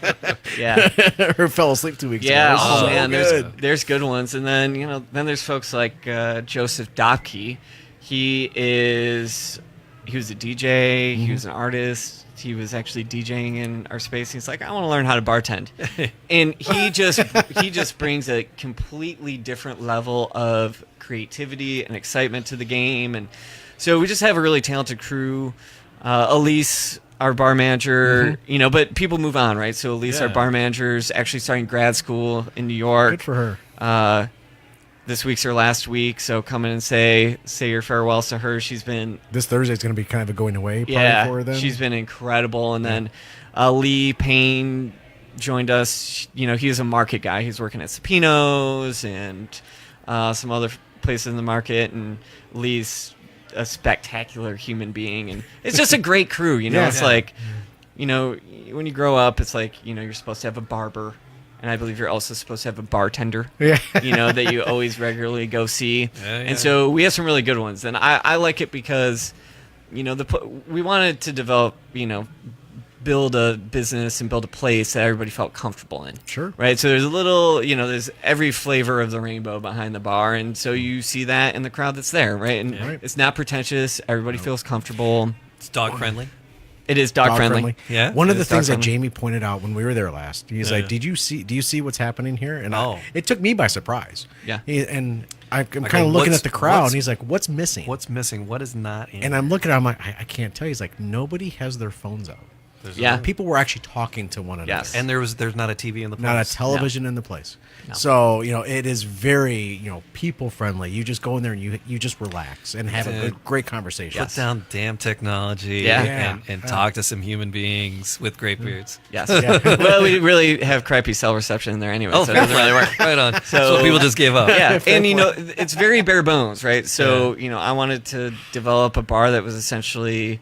Or fell asleep 2 weeks ago. Yeah. Oh So man, good. there's good ones, and then then there's folks like Joseph Dopke. He was a DJ. He was an artist. He was actually DJing in our space. He's like, I want to learn how to bartend, and he just brings a completely different level of creativity and excitement to the game. And so we just have a really talented crew. Elise, our bar manager, but people move on, right? So Elise, our bar manager, is actually starting grad school in New York. Good for her. This week's her last week, so come in and say your farewells to her. She's been This Thursday is going to be kind of a going away party for her then. She's been incredible. And then Lee Payne joined us. He was a market guy. He's working at Sapinos and some other places in the market. And Lee's a spectacular human being, and it's just a great crew. It's like, when you grow up, it's like you're supposed to have a barber. And I believe you're also supposed to have a bartender, that you always regularly go see. And so we have some really good ones. And I like it because, we wanted to develop, build a business and build a place that everybody felt comfortable in. Sure. Right? So there's a little, there's every flavor of the rainbow behind the bar. And so you see that in the crowd that's there, right? And it's not pretentious. Everybody feels comfortable. It's dog friendly. It is dog friendly. Yeah. One of the things that Jamie pointed out when we were there last, he's like, do you see what's happening here? And it took me by surprise. Yeah. I'm kind of looking at the crowd, and he's like, what's missing? What's missing? What is not in? And I'm looking at him, I'm like, I can't tell. He's like, nobody has their phones out. Yeah. People were actually talking to one another. Yes. And there's not a TV in the place. Not a television in the place. No. So, it is very, people friendly. You just go in there and you just relax and have a great conversation. Put down damn technology Yeah. and talk to some human beings with great beards. Yes. Well, we really have crappy cell reception in there anyway, so it doesn't really work. Right on. So people just gave up. Yeah, and it's very bare bones, right? So, I wanted to develop a bar that was essentially,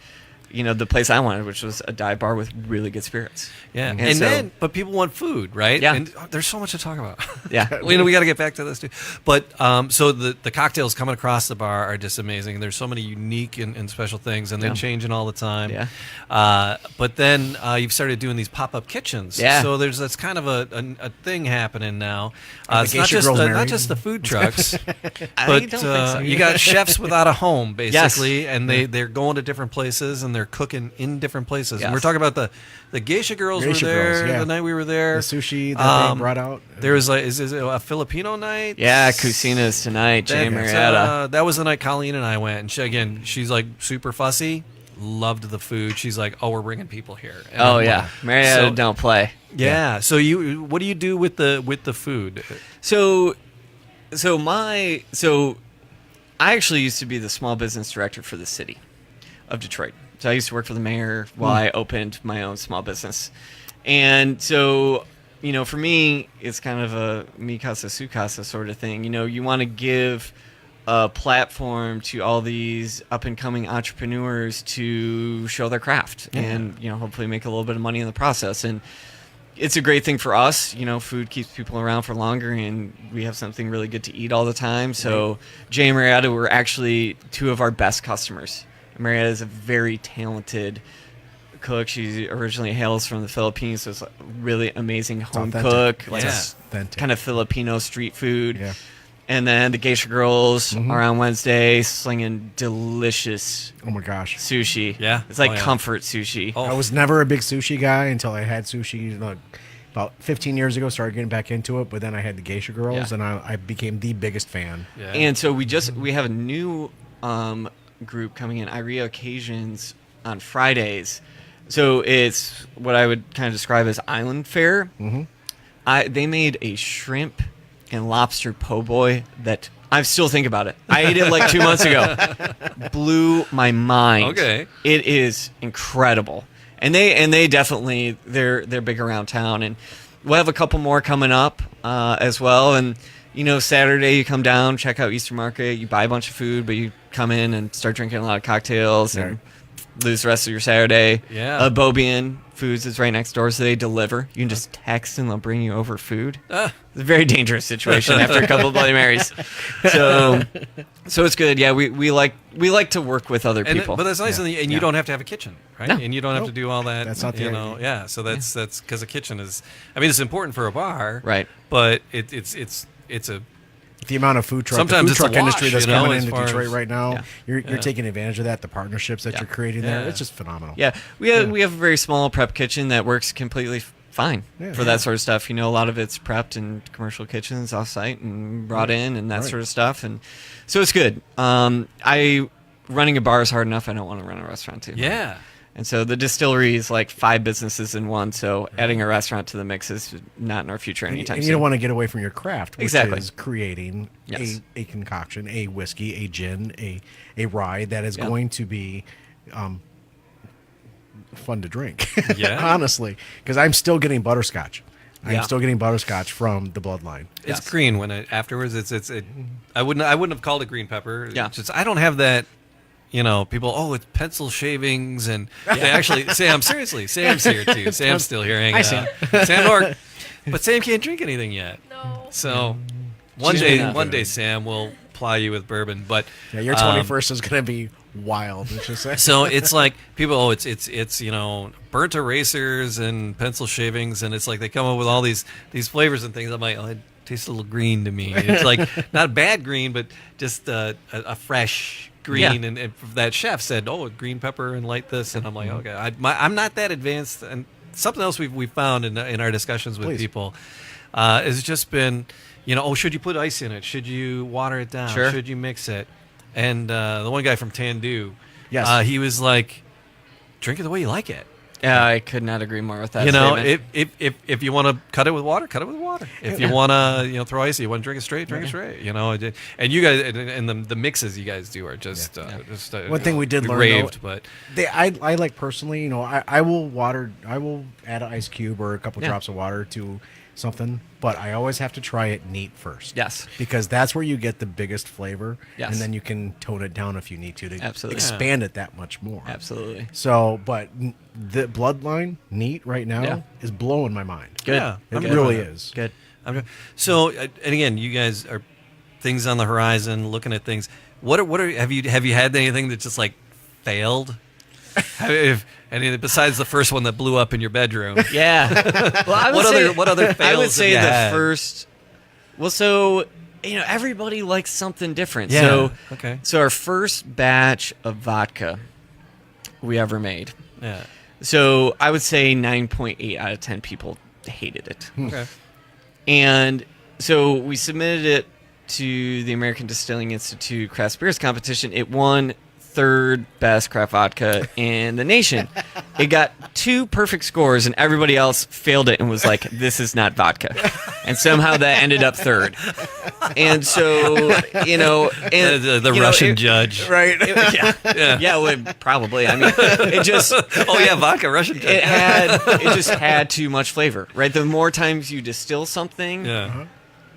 the place I wanted, which was a dive bar with really good spirits. Yeah, And but people want food, right? Yeah. And there's so much to talk about. Yeah. we got to get back to this too. But so the cocktails coming across the bar are just amazing. There's so many unique and special things, and they're changing all the time. Yeah. But then you've started doing these pop-up kitchens. Yeah. So that's kind of a thing happening now. Are the It's not geisha just girls not married? just the food trucks, I but don't think so. you got chefs without a home, Yes. basically, and they're going to different places and they're cooking in different places. And we're Yes. talking about the geisha girls Geisha were there girls, yeah. the night we were there. The sushi that they brought out. There was is it a Filipino night? Yeah, Cucina's tonight, Jay Marietta. That was the night Colleen and I went, and she's like super fussy. Loved the food. She's like, "Oh, we're bringing people here." And Oh I'm yeah, like, Marietta so- don't play. Yeah. So what do you do with the food? So I actually used to be the small business director for the city of Detroit. So I used to work for the mayor while I opened my own small business. And so, for me, it's kind of a mi casa su casa sort of thing. You want to give a platform to all these up and coming entrepreneurs to show their craft and, hopefully make a little bit of money in the process. And it's a great thing for us. Food keeps people around for longer, and we have something really good to eat all the time. So Jay and Marietta were actually two of our best customers. Marietta is a very talented cook. She originally hails from the Philippines, so it's a really amazing home authentic. cook, like authentic. kind of Filipino street food. Yeah. And then the Geisha Girls are on Wednesday slinging delicious Oh my gosh. sushi. Yeah. It's like Oh, yeah. comfort sushi. Oh. I was never a big sushi guy until I had sushi about 15 years ago. Started getting back into it, but then I had the Geisha Girls, Yeah. and I became the biggest fan. Yeah. And so we have a new group coming in, Iria Occasions, on Fridays. So it's what I would kind of describe as island fare. They made a shrimp and lobster po' boy that I still think about it. I ate it like 2 months ago. Blew my mind. Okay. It is incredible. And they definitely they're big around town, and we'll have a couple more coming up as well. And Saturday you come down, check out Easter Market, you buy a bunch of food, but you come in and start drinking a lot of cocktails and lose the rest of your Saturday. Yeah. Bobian Foods is right next door, so they deliver. You can just text and they'll bring you over food. Ah. It's a very dangerous situation after a couple of Bloody Marys. So it's good. Yeah, we like to work with other people. But that's nice, and you don't have to have a kitchen, right? No. And you don't have to do all that. That's not the idea. Yeah. So that's because a kitchen is. I mean, it's important for a bar, Right. But it's a. The amount of food truck, Sometimes the it's food a truck industry wash, that's you know, coming as into far Detroit as- right now, Yeah. you're taking advantage of that. The partnerships that you're creating there, Yeah. it's just phenomenal. Yeah, we have a very small prep kitchen that works completely fine for that sort of stuff. A lot of it's prepped in commercial kitchens off site and brought in and that sort of stuff, and so it's good. Running a bar is hard enough. I don't want to run a restaurant too. Yeah. And so the distillery is like 5 business in one. So adding a restaurant to the mix is not in our future anytime And soon. you don't want to get away from your craft, which Exactly. is creating Yes. a concoction, a whiskey, a gin, a rye that is Yeah. going to be fun to drink. Yeah. Honestly, because I'm still getting butterscotch. I'm Yeah. still getting butterscotch from the bloodline. It's green when afterwards. I wouldn't have called it green pepper. Yeah. It's just, I don't have that. People, it's pencil shavings, and they actually, Sam's here too. Sam's still here hanging Hi, out. Sam Nork, but Sam can't drink anything yet. No. So one She's day, been Sam will ply you with bourbon. But Yeah, your 21st is going to be wild. Let's just say. so it's like people, it's burnt erasers and pencil shavings, and it's like they come up with all these flavors and things. I'm like, it tastes a little green to me. It's like not bad green, but just a fresh green. Yeah. And that chef said, green pepper and light this, and I'm like, okay, I'm not that advanced. And something else we found in our discussions with Please. people has just been, should you put ice in it? Should you water it down? Sure. Should you mix it? And the one guy from Tandu, Yes. he was like, drink it the way you like it. Yeah, I could not agree more with that. You know, statement. if you want to cut it with water, cut it with water. If you want to, throw ice, you want to drink it straight, drink it straight. You know, and you guys and the mixes you guys do are just One thing we did learn, raved, though, but I like personally, I will add an ice cube or a couple drops of water to something, but I always have to try it neat first. Yes. Because that's where you get the biggest flavor. Yes. And then you can tone it down if you need to Absolutely. expand it that much more. Absolutely. So, but the bloodline neat right now is blowing my mind. Good. Yeah, It really is. Good. So, and again, you guys are things on the horizon, looking at things. What are have you had anything that just like failed? Besides the first one that blew up in your bedroom. Yeah. Well, I would what other fails I would say have you the had? first. Well, so everybody likes something different. Yeah. So Okay. So our first batch of vodka we ever made. Yeah. So I would say 9.8 out of 10 people hated it. Okay. And so we submitted it to the American Distilling Institute Craft Spirits Competition. It won third best craft vodka in the nation. It got 2 perfect scores, and everybody else failed it and was like, this is not vodka. And somehow that ended up third. And so, The Russian judge. Right. Yeah, well, probably. I mean, it just... Oh, yeah, vodka, Russian judge. It just had too much flavor, right? The more times you distill something, Yeah.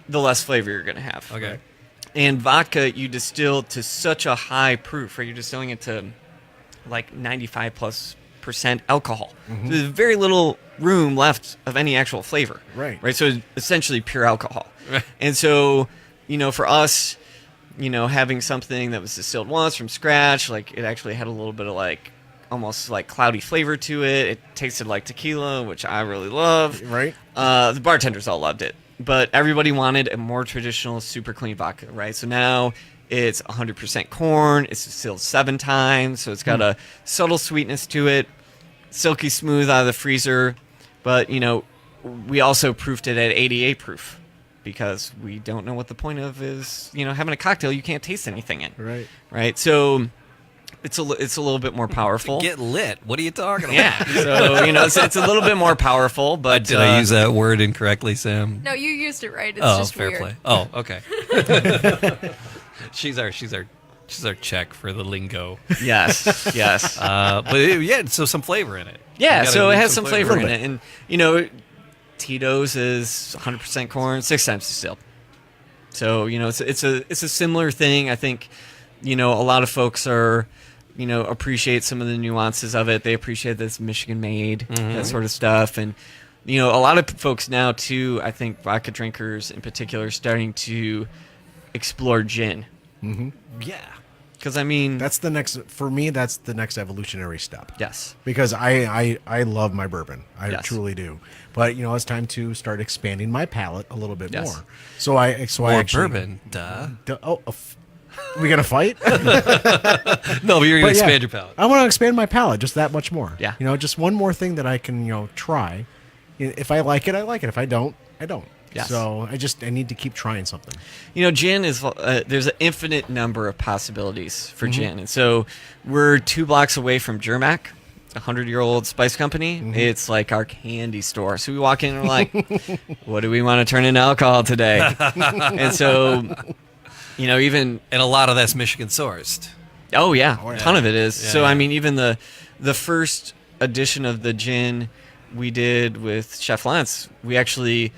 the less flavor you're going to have. Okay. And vodka, you distill to such a high proof, right? You're distilling it to like 95+% alcohol. So there's very little room left of any actual flavor. Right. Right. So it's essentially pure alcohol. Right. And so, for us, having something that was distilled once from scratch, like it actually had a little bit of like almost like cloudy flavor to it. It tasted like tequila, which I really love. Right. The bartenders all loved it. But everybody wanted a more traditional, super clean vodka, right? So now it's 100% corn. It's distilled 7 times, so it's got a subtle sweetness to it, silky smooth out of the freezer. But, we also proofed it at 88 proof because we don't know what the point of is, having a cocktail you can't taste anything in. Right. Right? So it's a little bit more powerful. Get lit. What are you talking about? Yeah. So, it's a little bit more powerful, but... Did I use that word incorrectly, Sam? No, you used it right. It's Oh, just fair weird. play. Oh, okay. she's our check for the lingo. Yes. So some flavor in it. Yeah, You gotta so it leave has some flavor in bit. it. And, Tito's is 100% corn, 6 times distilled. So, it's a similar thing. I think, a lot of folks are, appreciate some of the nuances of it. They appreciate that it's Michigan made, that sort of stuff. And, a lot of folks now, too, I think vodka drinkers in particular, are starting to explore gin. Yeah. Because, I mean... That's the next evolutionary step. Yes. Because I love my bourbon. I Yes. truly do. But, it's time to start expanding my palate a little bit Yes. more. So I More actually... bourbon. Duh. We gonna fight? No, but you're going to expand your palate. I want to expand my palate just that much more. Yeah. Just one more thing that I can, try. If I like it, I like it. If I don't, I don't. Yes. So I need to keep trying something. Gin is there's an infinite number of possibilities for gin, and so we're 2 blocks away from Germac, a 100-year-old spice company. It's like our candy store. So we walk in and we're like, "What do we want to turn into alcohol today?" And so, even And a lot of that's Michigan sourced. a ton of it is. Yeah, So yeah. I mean, even the first edition of the gin we did with Chef Lance, we actually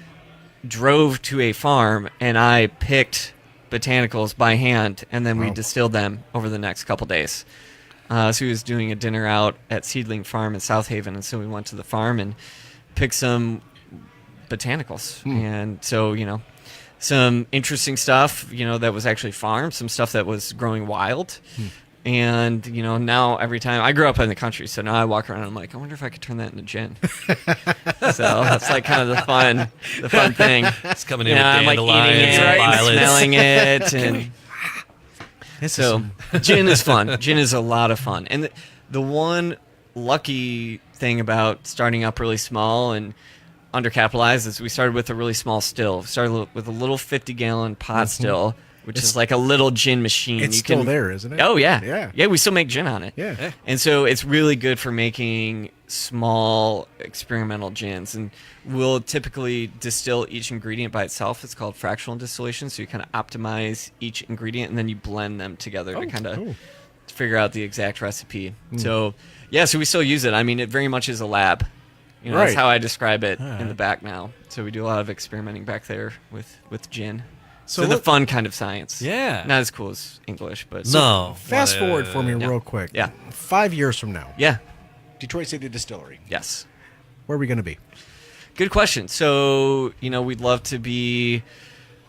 drove to a farm and I picked botanicals by hand, and then we distilled them over the next couple days. So he was doing a dinner out at Seedling Farm in South Haven, and so we went to the farm and picked some botanicals. And so, some interesting stuff, that was actually farmed, some stuff that was growing wild. And, now every time I grew up in the country, so now I walk around and I'm like, I wonder if I could turn that into gin. So that's like kind of the fun thing. It's coming in I'm with like dandelions eating it, and and violets. smelling it, and so gin is fun. Gin is a lot of fun. And the one lucky thing about starting up really small and undercapitalized is we started with a really small still. We started with a little 50-gallon pot still, which is like a little gin machine. It's still there, isn't it? Oh yeah, Yeah. yeah. We still make gin on it. Yeah. And so it's really good for making small experimental gins. And we'll typically distill each ingredient by itself. It's called fractional distillation. So you kind of optimize each ingredient and then you blend them together to kind of cool. figure out the exact recipe. So yeah, so we still use it. I mean, it very much is a lab. You know, that's Right. how I describe it in the back now. So we do a lot of experimenting back there with gin. So the let- fun kind of science. Yeah. Not as cool as English, but No. Fast But, forward for me yeah. real quick. Yeah. 5 years from now, Yeah. Detroit City Distillery. Yes. Where are we going to be? Good question. So, you know, we'd love to be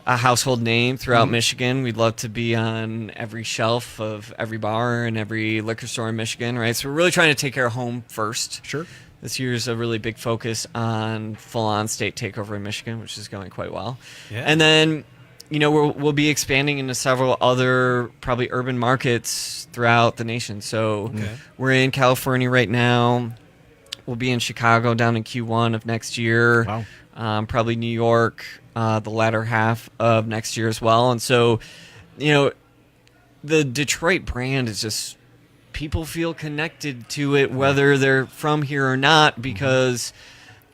a household name throughout Michigan. We'd love to be on every shelf of every bar and every liquor store in Michigan, right? So we're really trying to take care of home first. Sure. This year's a really big focus on full-on state takeover in Michigan, which is going quite well. Yeah. And then, you know, we'll be expanding into several other probably urban markets throughout the nation. So we're in California right now. We'll be in Chicago down in Q1 of next year. Wow. Probably New York the latter half of next year as well. And so, you know, the Detroit brand is just, people feel connected to it whether they're from here or not because,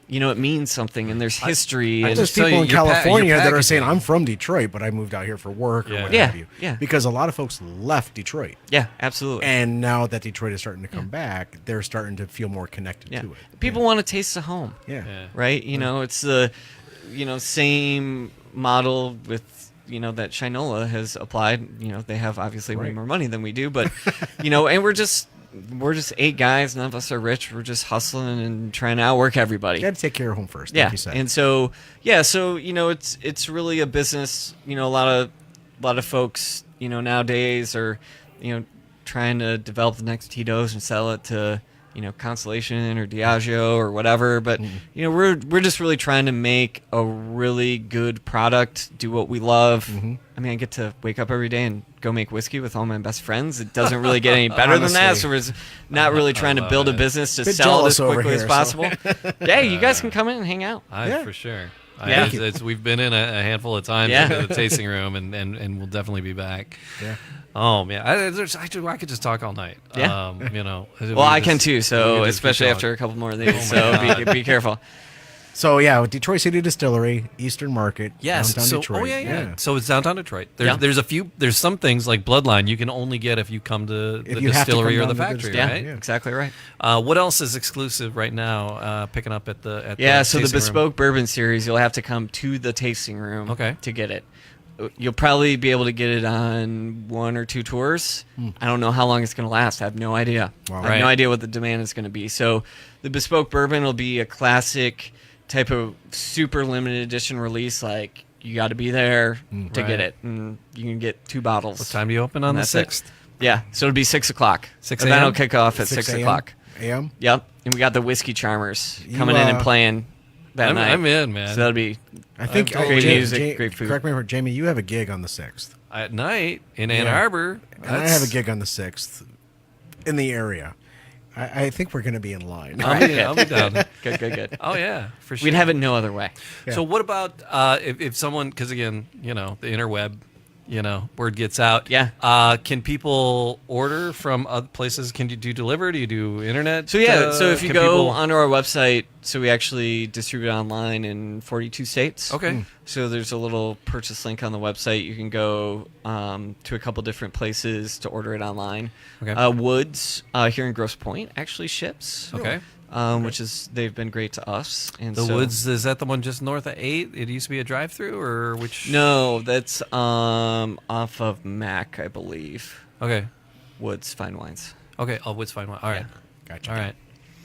you know, it means something and there's history. and There's tell people you, in your California that are packaging. saying, I'm from Detroit, but I moved out here for work or Yeah. what Yeah, have you. yeah. Because a lot of folks left Detroit. Yeah, absolutely. And now that Detroit is starting to come back, they're starting to feel more connected Yeah. to it. People want to taste the home. Yeah. Yeah. Right? You know, it's the, you know, same model with, you know, that Shinola has applied. You know, they have obviously way Right. more money than we do, but, you know, and we're just 8 guys. None of us are rich. We're just hustling and trying to outwork everybody. You got to take care of home first, Yeah. like you said. And so, so, you know, it's really a business. You know, a lot of folks, you know, nowadays are, you know, trying to develop the next Tito's and sell it to, you know, Constellation or Diageo or whatever. But, you know, we're just really trying to make a really good product, do what we love. I mean, I get to wake up every day and go make whiskey with all my best friends. It doesn't really get any better than that. So we're not really trying to build a business to Bit sell it as jealous over quickly as here, possible. Yeah, you guys can come in and hang out. Yeah. For sure. Yeah. We've been in a handful of times Yeah. into the tasting room, and we'll definitely be back. Yeah. Oh man, I could just talk all night. Yeah. You know. Well, I can too. So especially after. after a couple more of these. So be careful. So, yeah, with Detroit City Distillery, Eastern Market, Yes. downtown So, Detroit. yeah. So it's downtown Detroit. Yeah. There's some things like Bloodline you can only get if you come to the you have to distillery come or the down to the factory, Yeah, right? Yeah. exactly right. What else is exclusive right now? Picking up at the So the tasting room? bespoke bourbon series, you'll have to come to the tasting room Okay. to get it. You'll probably be able to get it on 1 or 2 tours. I don't know how long it's going to last. I have no idea. Wow. I have Right. no idea what the demand is going to be. So the bespoke bourbon will be a classic type of super limited edition release. Like, you got to be there to Right. get it. And you can get 2 bottles. What time do you open on And the that's it. 6th? Yeah, so it'll be 6 o'clock. 6 Event a.m.? will kick off at 6 6 o'clock. a.m.? Yep, and we got the Whiskey Charmers You, coming in and playing that night. I'm in, man. So that'll be I think Great Jamie- music, great food. Correct me if Jamie, you have a gig on the 6th. At night in Ann Yeah. Arbor. And I have a gig on the 6th in the area. I think we're going to be in line. I'll be down. good. Oh yeah, for sure. We'd have it no other way. Yeah. So what about if someone? Because again, you know, the interweb, you know, word gets out. Yeah. Can people order from other places? Can you do deliver? Do you do internet? So so if you can go people- onto our website, so we actually distribute online in 42 states. Okay. So there's a little purchase link on the website. You can go to a couple different places to order it online. Okay. Woods here in Grosse Pointe actually ships. Okay. Which is, they've been great to us. And The so, Woods, is that the one just north of 8? It used to be a drive-through, or which? No, that's off of Mac, I believe. Okay. Woods Fine Wines. Okay. Oh, Woods Fine Wine. All right. Gotcha. All right.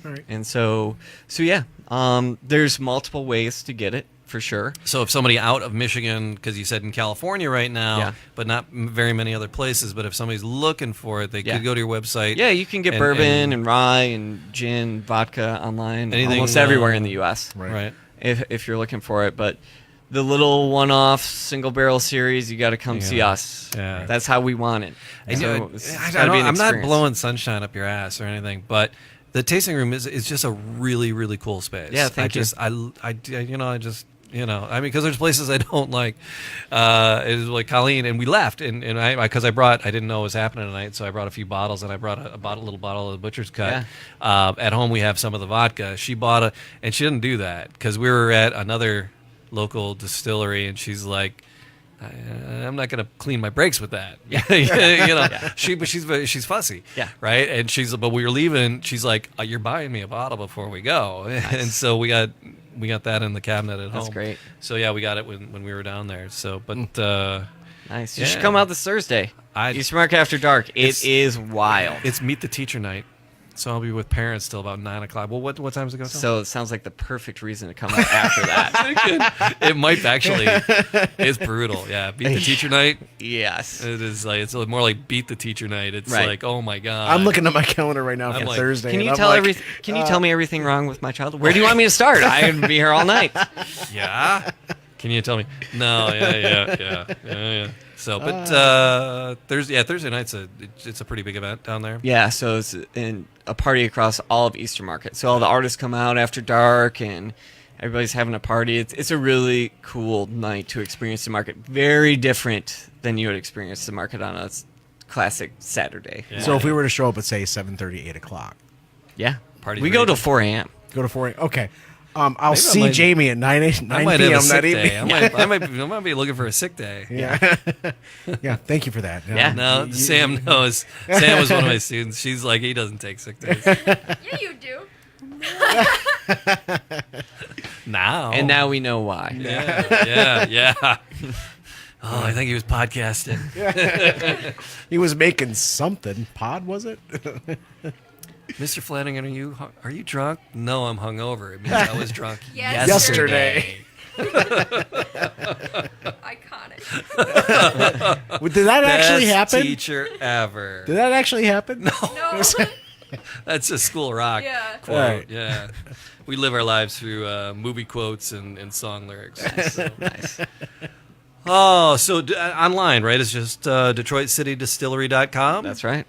All right. And so yeah, there's multiple ways to get it for sure. So if somebody out of Michigan, because you said in California right now, Yeah. but not very many other places, but if somebody's looking for it, they Yeah. could go to your website. Yeah, you can get bourbon and rye and gin, vodka online, Anything, almost everywhere in the U.S. Right. If you're looking for it. But the little one-off single barrel series, you got to come see us. Yeah. That's how we want it. And, So it's I gotta be an am not experience. blowing sunshine up your ass or anything, but the tasting room is just a really, really cool space. Yeah, thank you. I You know, I mean, because there's places I don't like. It was like Colleen, and we left, and because I didn't know what was happening tonight, so I brought a few bottles, and I brought a little bottle of the Butcher's Cut. Yeah. At home, we have some of the vodka. She bought and she didn't do that because we were at another local distillery, and she's like, I'm not gonna clean my brakes with that. You know, she's fussy. Yeah. Right. And but we were leaving. She's like, you're buying me a bottle before we go. Nice. And so we got that in the cabinet at home. That's great. So yeah, we got it when we were down there. So, but nice. You should come out this Thursday. Easter Market After Dark. It is wild. It's Meet the Teacher night. So I'll be with parents till about 9 o'clock. Well, what time does it go till? So it sounds like the perfect reason to come out after that. It might actually. It's brutal. Yeah, Beat the Teacher night. Yes. It is like it's more like Beat the Teacher night. It's like, oh my god. I'm looking at my calendar right now for like, Thursday. Can you tell me everything wrong with my child? Where do you want me to start? I would be here all night. Yeah. Can you tell me? No. Yeah. So, but Thursday night's it's a pretty big event down there. Yeah, so it's a party across all of Easter Market. So all the artists come out after dark, and everybody's having a party. It's a really cool night to experience the market. Very different than you would experience the market on a classic Saturday. Yeah. So if we were to show up at say 7:30, 8 o'clock, Yeah, Party's we go ready. till 4 a.m. go to 4. Okay, I'll Maybe see Jamie at 9 I p.m. might have a that sick evening. day. I might be looking for a sick day. Yeah, yeah. Thank you for that. Yeah. No, Sam knows. Sam was one of my students. She's like, he doesn't take sick days. Yeah, you do. Now. And now we know why. Yeah. Oh, I think he was podcasting. He was making something. Pod was it? Mr. Flanagan, are you drunk? No, I'm hungover. It means I was drunk Yesterday. Iconic. Did that actually Best happen? teacher ever. Did that actually happen? No. No. That's a school rock Yeah. quote. Right. Yeah. We live our lives through movie quotes and song lyrics. So. Nice. Oh, so online, right? It's just DetroitCityDistillery.com. That's right.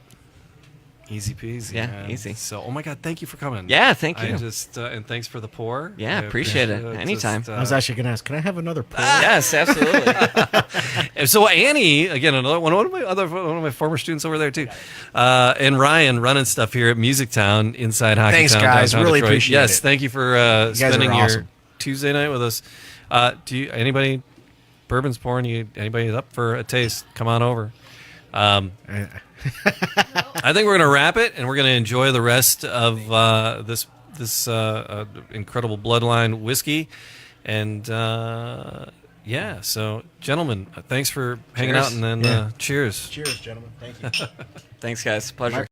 Easy peasy. Yeah, man. easy. So, oh my God, thank you for coming. Yeah, thank you. I just and thanks for the pour. Yeah, I appreciate it. Anytime. I was actually going to ask, can I have another pour? Yes, absolutely. And so Annie, again, one of my former students over there too, and Ryan running stuff here at MusicTown inside Hockey Thanks, Town, guys. downtown Really Detroit. appreciate Yes, it. thank you for guys are spending your awesome. Tuesday night with us. Anybody bourbon's pouring? Anybody up for a taste? Come on over. I think we're going to wrap it, and we're going to enjoy the rest of this incredible Bloodline whiskey. And yeah, so gentlemen, thanks for hanging Cheers. out, and then Yeah. cheers. Cheers, gentlemen. Thank you. Thanks, guys. Pleasure.